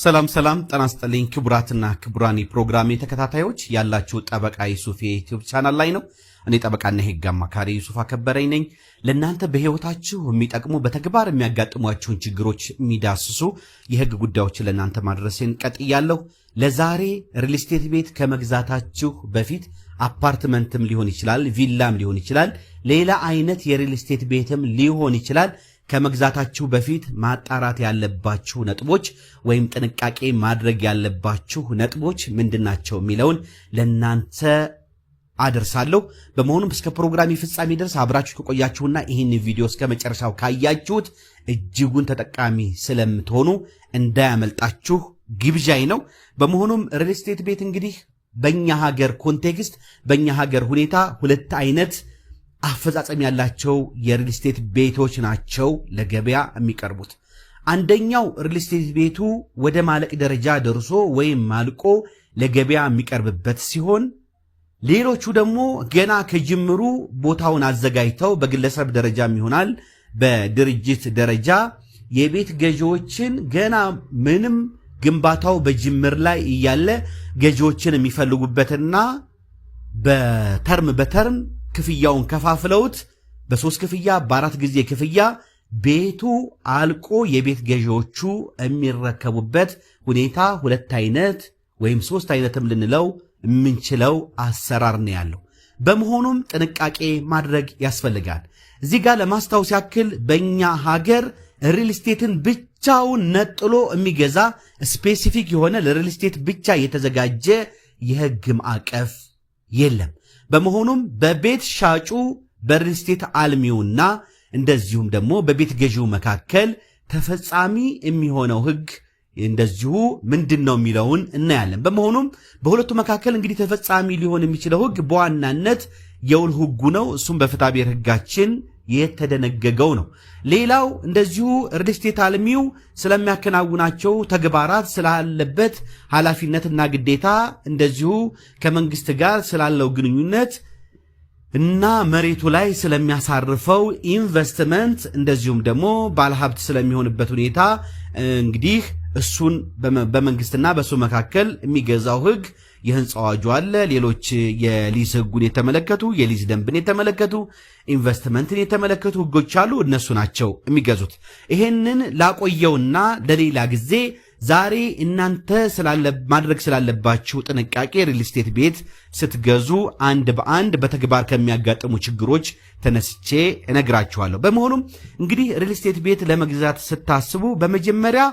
ሰላም ጤና ይስጥልኝ ክቡራትና ክቡራን ፕሮግራሜ ተከታታዮች ያላችሁ ጠበቃ ዩሱፍ የዩቲዩብ ቻናል ላይ ነው። እኔ ጠበቃና የህግ አማካሪ ዩሱፍ አከበረኝ ነኝ። ለእናንተ በህይወታችሁ የሚጠቅሙ በተግባር የሚያጋጥሟችሁን ችግሮች የሚዳስሱ የህግ ጉዳዮችን ለእናንተ ማድረሴን ቀጥያለሁ። ለዛሬ ሪል ስቴት ቤት ከመግዛታችሁ በፊት አፓርትመንትም ሊሆን ይችላል፣ ቪላም ሊሆን ይችላል፣ ሌላ አይነት የሪል ስቴት ቤትም ሊሆን ይችላል ከመግዛታችሁ በፊት ማጣራት ያለባችሁ ነጥቦች ወይም ጥንቃቄ ማድረግ ያለባችሁ ነጥቦች ምንድናቸው የሚለውን ለናንተ አደርሳለሁ። በመሆኑም እስከ ፕሮግራሚ ፍጻሜ ድረስ አብራችሁ ከቆያችሁና ይህን ቪዲዮ እስከ መጨረሻው ካያችሁት እጅጉን ተጠቃሚ ስለምትሆኑ እንዳያመልጣችሁ ግብዣይ ነው። በመሆኑም ሪል ስቴት ቤት እንግዲህ በእኛ ሀገር ኮንቴክስት በእኛ ሀገር ሁኔታ ሁለት አይነት አፈጻጸም ያላቸው የሪል ስቴት ቤቶች ናቸው ለገበያ የሚቀርቡት። አንደኛው ሪል ስቴት ቤቱ ወደ ማለቅ ደረጃ ደርሶ ወይም ማልቆ ለገበያ የሚቀርብበት ሲሆን ሌሎቹ ደግሞ ገና ከጅምሩ ቦታውን አዘጋጅተው በግለሰብ ደረጃም ይሆናል በድርጅት ደረጃ የቤት ገዢዎችን ገና ምንም ግንባታው በጅምር ላይ እያለ ገዢዎችን የሚፈልጉበትና በተርም ክፍያውን ከፋፍለውት በ3 ክፍያ በ4 ጊዜ ክፍያ ቤቱ አልቆ የቤት ገዢዎቹ የሚረከቡበት ሁኔታ ሁለት አይነት ወይም 3 አይነትም ልንለው የምንችለው አሰራር ነው ያለው። በመሆኑም ጥንቃቄ ማድረግ ያስፈልጋል። እዚህ ጋር ለማስታወስ ያክል በእኛ ሀገር ሪል ስቴትን ብቻውን ነጥሎ የሚገዛ ስፔሲፊክ የሆነ ለሪል ስቴት ብቻ የተዘጋጀ የህግ ማዕቀፍ የለም። በመሆኑም በቤት ሻጩ በሪል ስቴት አልሚውና እንደዚሁም ደግሞ በቤት ገዢው መካከል ተፈጻሚ የሚሆነው ህግ እንደዚሁ ምንድነው የሚለውን እናያለን። በመሆኑም በሁለቱ መካከል እንግዲህ ተፈጻሚ ሊሆን የሚችለው ህግ በዋናነት የውል ህጉ ነው። እሱም በፍትሐ ብሔር ህጋችን የተደነገገው ነው። ሌላው እንደዚሁ ሪል ስቴት አልሚው ስለሚያከናውናቸው ተግባራት ስላለበት ኃላፊነትና ግዴታ እንደዚሁ ከመንግስት ጋር ስላለው ግንኙነት እና መሬቱ ላይ ስለሚያሳርፈው ኢንቨስትመንት እንደዚሁም ደግሞ ባለሀብት ስለሚሆንበት ሁኔታ እንግዲህ እሱን በመንግስትና በሱ መካከል የሚገዛው ህግ የህንፃ አዋጁ አለ። ሌሎች የሊዝ ህጉን የተመለከቱ የሊዝ ደንብን የተመለከቱ ኢንቨስትመንትን የተመለከቱ ህጎች አሉ። እነሱ ናቸው የሚገዙት። ይሄንን ላቆየውና ለሌላ ጊዜ ዛሬ እናንተ ማድረግ ስላለባችሁ ጥንቃቄ ሪል ስቴት ቤት ስትገዙ አንድ በአንድ በተግባር ከሚያጋጥሙ ችግሮች ተነስቼ እነግራችኋለሁ። በመሆኑም እንግዲህ ሪል ስቴት ቤት ለመግዛት ስታስቡ በመጀመሪያ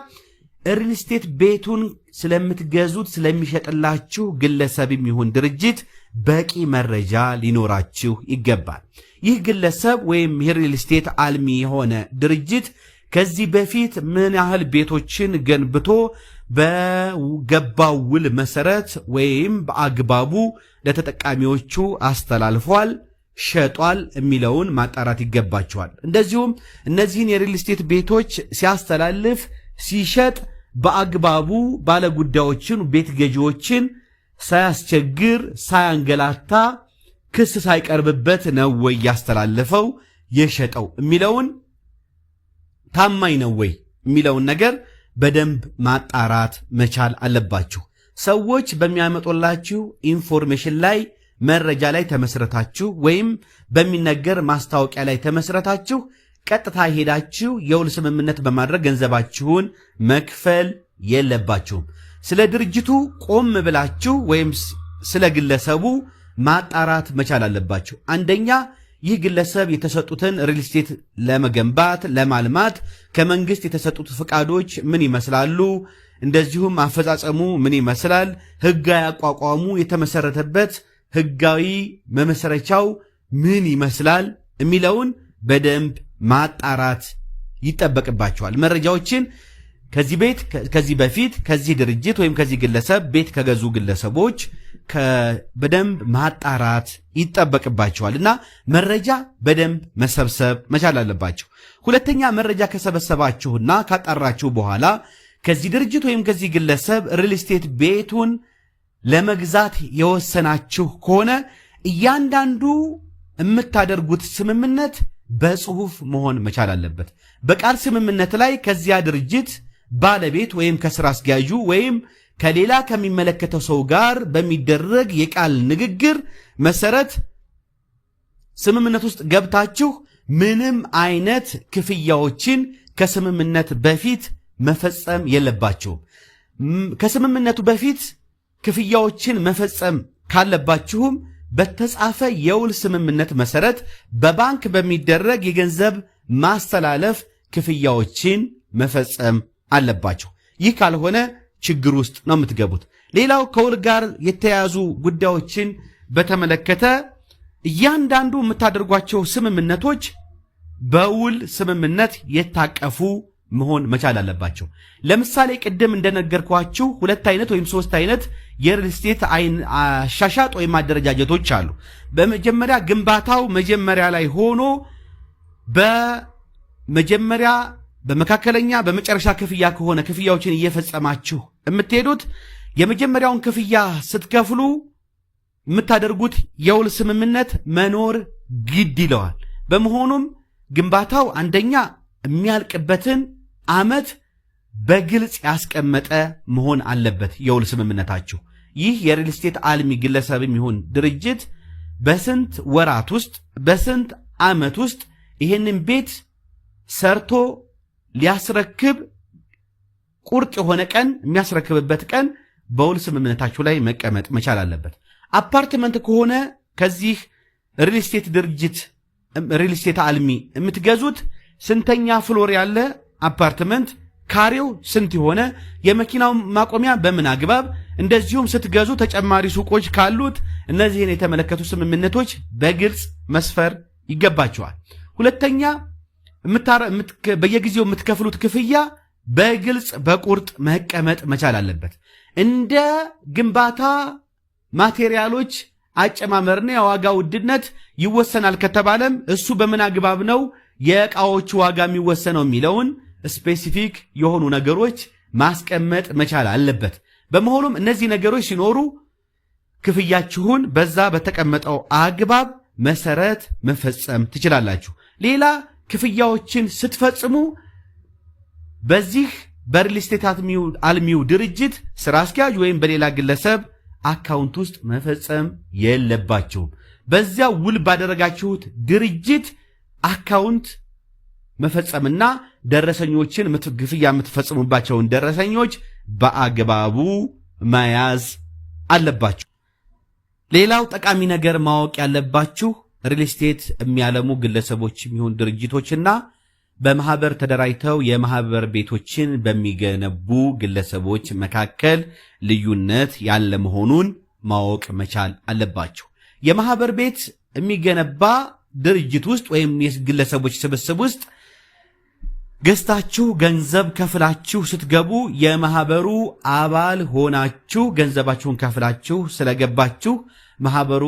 ሪል ስቴት ቤቱን ስለምትገዙት ስለሚሸጥላችሁ ግለሰብም ይሁን ድርጅት በቂ መረጃ ሊኖራችሁ ይገባል። ይህ ግለሰብ ወይም የሪል ስቴት አልሚ የሆነ ድርጅት ከዚህ በፊት ምን ያህል ቤቶችን ገንብቶ በገባው ውል መሰረት ወይም በአግባቡ ለተጠቃሚዎቹ አስተላልፏል፣ ሸጧል የሚለውን ማጣራት ይገባቸዋል። እንደዚሁም እነዚህን የሪል ስቴት ቤቶች ሲያስተላልፍ ሲሸጥ በአግባቡ ባለጉዳዮችን ቤት ገዢዎችን ሳያስቸግር ሳያንገላታ ክስ ሳይቀርብበት ነው ወይ ያስተላለፈው የሸጠው የሚለውን ታማኝ ነው ወይ የሚለውን ነገር በደንብ ማጣራት መቻል አለባችሁ። ሰዎች በሚያመጡላችሁ ኢንፎርሜሽን ላይ መረጃ ላይ ተመስረታችሁ ወይም በሚነገር ማስታወቂያ ላይ ተመስረታችሁ ቀጥታ ሄዳችሁ የውል ስምምነት በማድረግ ገንዘባችሁን መክፈል የለባችሁም። ስለ ድርጅቱ ቆም ብላችሁ ወይም ስለ ግለሰቡ ማጣራት መቻል አለባችሁ። አንደኛ ይህ ግለሰብ የተሰጡትን ሪል ስቴት ለመገንባት ለማልማት ከመንግስት የተሰጡት ፍቃዶች ምን ይመስላሉ፣ እንደዚሁም አፈጻጸሙ ምን ይመስላል፣ ህጋዊ አቋቋሙ የተመሰረተበት ህጋዊ መመሰረቻው ምን ይመስላል የሚለውን በደንብ ማጣራት ይጠበቅባቸዋል። መረጃዎችን ከዚህ በፊት ከዚህ ድርጅት ወይም ከዚህ ግለሰብ ቤት ከገዙ ግለሰቦች በደንብ ማጣራት ይጠበቅባቸዋል እና መረጃ በደንብ መሰብሰብ መቻል አለባቸው። ሁለተኛ መረጃ ከሰበሰባችሁና ካጣራችሁ በኋላ ከዚህ ድርጅት ወይም ከዚህ ግለሰብ ሪል ስቴት ቤቱን ለመግዛት የወሰናችሁ ከሆነ እያንዳንዱ የምታደርጉት ስምምነት በጽሁፍ መሆን መቻል አለበት። በቃል ስምምነት ላይ ከዚያ ድርጅት ባለቤት ወይም ከስራ አስኪያጁ ወይም ከሌላ ከሚመለከተው ሰው ጋር በሚደረግ የቃል ንግግር መሰረት ስምምነት ውስጥ ገብታችሁ ምንም አይነት ክፍያዎችን ከስምምነት በፊት መፈጸም የለባችሁም። ከስምምነቱ በፊት ክፍያዎችን መፈጸም ካለባችሁም በተጻፈ የውል ስምምነት መሰረት በባንክ በሚደረግ የገንዘብ ማስተላለፍ ክፍያዎችን መፈጸም አለባችሁ። ይህ ካልሆነ ችግር ውስጥ ነው የምትገቡት። ሌላው ከውል ጋር የተያያዙ ጉዳዮችን በተመለከተ እያንዳንዱ የምታደርጓቸው ስምምነቶች በውል ስምምነት የታቀፉ መሆን መቻል አለባቸው። ለምሳሌ ቅድም እንደነገርኳችሁ 2 አይነት ወይም 3 አይነት የሪል ስቴት አሻሻጥ ወይም አደረጃጀቶች አሉ። በመጀመሪያ ግንባታው መጀመሪያ ላይ ሆኖ በመጀመሪያ በመካከለኛ በመጨረሻ ክፍያ ከሆነ ክፍያዎችን እየፈጸማችሁ የምትሄዱት የመጀመሪያውን ክፍያ ስትከፍሉ የምታደርጉት የውል ስምምነት መኖር ግድ ይለዋል። በመሆኑም ግንባታው አንደኛ የሚያልቅበትን ዓመት በግልጽ ያስቀመጠ መሆን አለበት የውል ስምምነታችሁ። ይህ የሪል ስቴት አልሚ ግለሰብም ይሁን ድርጅት በስንት ወራት ውስጥ በስንት ዓመት ውስጥ ይህንን ቤት ሰርቶ ሊያስረክብ ቁርጥ የሆነ ቀን የሚያስረክብበት ቀን በውል ስምምነታችሁ ላይ መቀመጥ መቻል አለበት። አፓርትመንት ከሆነ ከዚህ ሪል ስቴት ድርጅት ሪል ስቴት አልሚ የምትገዙት ስንተኛ ፍሎር ያለ አፓርትመንት፣ ካሬው ስንት የሆነ፣ የመኪናው ማቆሚያ በምን አግባብ፣ እንደዚሁም ስትገዙ ተጨማሪ ሱቆች ካሉት እነዚህን የተመለከቱ ስምምነቶች በግልጽ መስፈር ይገባቸዋል። ሁለተኛ በየጊዜው የምትከፍሉት ክፍያ በግልጽ በቁርጥ መቀመጥ መቻል አለበት። እንደ ግንባታ ማቴሪያሎች አጨማመርና የዋጋ ውድነት ይወሰናል ከተባለም እሱ በምን አግባብ ነው የዕቃዎቹ ዋጋ የሚወሰነው የሚለውን ስፔሲፊክ የሆኑ ነገሮች ማስቀመጥ መቻል አለበት። በመሆኑም እነዚህ ነገሮች ሲኖሩ ክፍያችሁን በዛ በተቀመጠው አግባብ መሰረት መፈጸም ትችላላችሁ። ሌላ ክፍያዎችን ስትፈጽሙ በዚህ በሪል ስቴት አልሚው ድርጅት ስራ አስኪያጅ ወይም በሌላ ግለሰብ አካውንት ውስጥ መፈጸም የለባችሁም። በዚያ ውል ባደረጋችሁት ድርጅት አካውንት መፈጸምና ደረሰኞችን ክፍያ የምትፈጽሙባቸውን ደረሰኞች በአግባቡ መያዝ አለባችሁ። ሌላው ጠቃሚ ነገር ማወቅ ያለባችሁ ሪል ስቴት የሚያለሙ ግለሰቦች የሚሆን ድርጅቶችና በማህበር ተደራጅተው የማህበር ቤቶችን በሚገነቡ ግለሰቦች መካከል ልዩነት ያለ መሆኑን ማወቅ መቻል አለባችሁ። የማህበር ቤት የሚገነባ ድርጅት ውስጥ ወይም የግለሰቦች ስብስብ ውስጥ ገዝታችሁ ገንዘብ ከፍላችሁ ስትገቡ የማህበሩ አባል ሆናችሁ ገንዘባችሁን ከፍላችሁ ስለገባችሁ ማህበሩ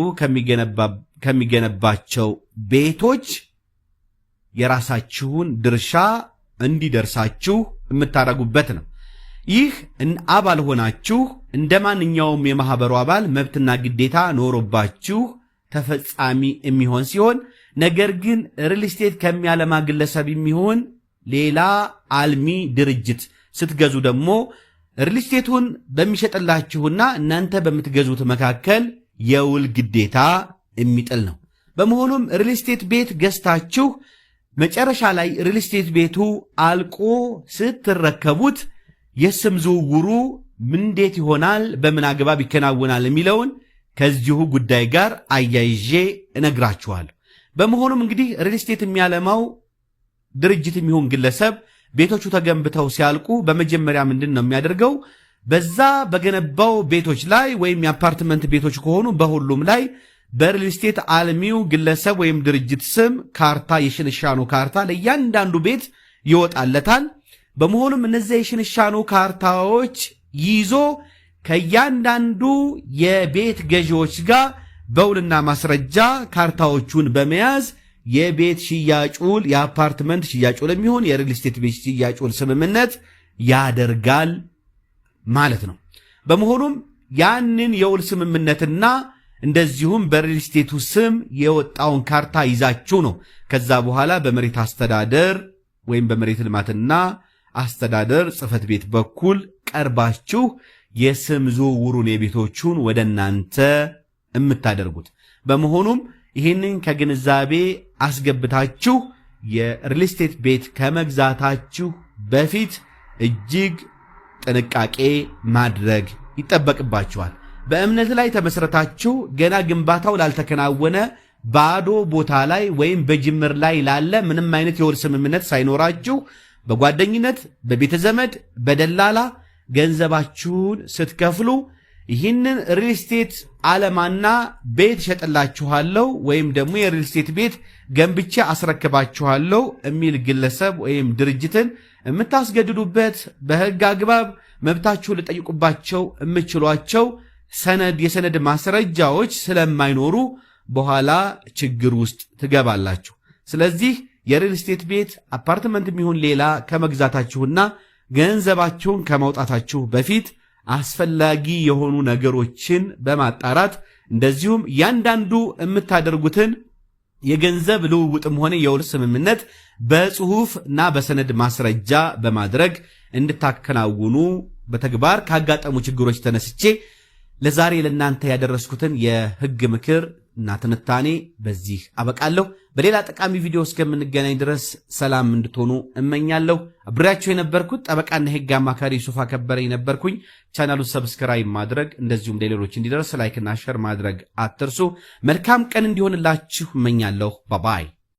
ከሚገነባቸው ቤቶች የራሳችሁን ድርሻ እንዲደርሳችሁ የምታደርጉበት ነው። ይህ አባል ሆናችሁ እንደ ማንኛውም የማህበሩ አባል መብትና ግዴታ ኖሮባችሁ ተፈጻሚ የሚሆን ሲሆን፣ ነገር ግን ሪል ስቴት ከሚያለማ ግለሰብ የሚሆን ሌላ አልሚ ድርጅት ስትገዙ ደግሞ ሪል ስቴቱን በሚሸጥላችሁና እናንተ በምትገዙት መካከል የውል ግዴታ የሚጥል ነው። በመሆኑም ሪል ስቴት ቤት ገዝታችሁ መጨረሻ ላይ ሪል ስቴት ቤቱ አልቆ ስትረከቡት የስም ዝውውሩ እንዴት ይሆናል፣ በምን አግባብ ይከናወናል የሚለውን ከዚሁ ጉዳይ ጋር አያይዤ እነግራችኋለሁ። በመሆኑም እንግዲህ ሪል ስቴት የሚያለማው ድርጅት የሚሆን ግለሰብ ቤቶቹ ተገንብተው ሲያልቁ በመጀመሪያ ምንድን ነው የሚያደርገው? በዛ በገነባው ቤቶች ላይ ወይም የአፓርትመንት ቤቶች ከሆኑ በሁሉም ላይ በሪል ስቴት አልሚው ግለሰብ ወይም ድርጅት ስም ካርታ፣ የሽንሻኑ ካርታ ለእያንዳንዱ ቤት ይወጣለታል። በመሆኑም እነዚያ የሽንሻኑ ካርታዎች ይዞ ከእያንዳንዱ የቤት ገዢዎች ጋር በውልና ማስረጃ ካርታዎቹን በመያዝ የቤት ሽያጩል የአፓርትመንት ሽያጩል የሚሆን የሪል ስቴት ቤት ሽያጩል ስምምነት ያደርጋል ማለት ነው። በመሆኑም ያንን የውል ስምምነትና እንደዚሁም በሪል ስቴቱ ስም የወጣውን ካርታ ይዛችሁ ነው ከዛ በኋላ በመሬት አስተዳደር ወይም በመሬት ልማትና አስተዳደር ጽሕፈት ቤት በኩል ቀርባችሁ የስም ዝውውሩን የቤቶቹን ወደ እናንተ የምታደርጉት በመሆኑም ይህንን ከግንዛቤ አስገብታችሁ የሪል ስቴት ቤት ከመግዛታችሁ በፊት እጅግ ጥንቃቄ ማድረግ ይጠበቅባችኋል። በእምነት ላይ ተመስረታችሁ ገና ግንባታው ላልተከናወነ ባዶ ቦታ ላይ ወይም በጅምር ላይ ላለ ምንም አይነት የውል ስምምነት ሳይኖራችሁ በጓደኝነት በቤተ ዘመድ በደላላ ገንዘባችሁን ስትከፍሉ ይህንን ሪል ስቴት ዓለማና ቤት ሸጥላችኋለሁ ወይም ደግሞ የሪል ስቴት ቤት ገንብቼ አስረክባችኋለሁ የሚል ግለሰብ ወይም ድርጅትን የምታስገድዱበት በሕግ አግባብ መብታችሁን ልጠይቁባቸው የምችሏቸው የሰነድ ማስረጃዎች ስለማይኖሩ በኋላ ችግር ውስጥ ትገባላችሁ። ስለዚህ የሪል ስቴት ቤት አፓርትመንት የሚሆን ሌላ ከመግዛታችሁና ገንዘባችሁን ከማውጣታችሁ በፊት አስፈላጊ የሆኑ ነገሮችን በማጣራት እንደዚሁም ያንዳንዱ የምታደርጉትን የገንዘብ ልውውጥም ሆነ የውል ስምምነት በጽሁፍና በሰነድ ማስረጃ በማድረግ እንድታከናውኑ በተግባር ካጋጠሙ ችግሮች ተነስቼ ለዛሬ ለእናንተ ያደረስኩትን የሕግ ምክር እና ትንታኔ በዚህ አበቃለሁ። በሌላ ጠቃሚ ቪዲዮ እስከምንገናኝ ድረስ ሰላም እንድትሆኑ እመኛለሁ። አብሬያችሁ የነበርኩት ጠበቃና የሕግ አማካሪ ዩሱፍ ከበረ ነበርኩኝ። ቻናሉን ሰብስክራይብ ማድረግ እንደዚሁም ለሌሎች እንዲደርስ ላይክና ሼር ማድረግ አትርሱ። መልካም ቀን እንዲሆንላችሁ እመኛለሁ። ባባይ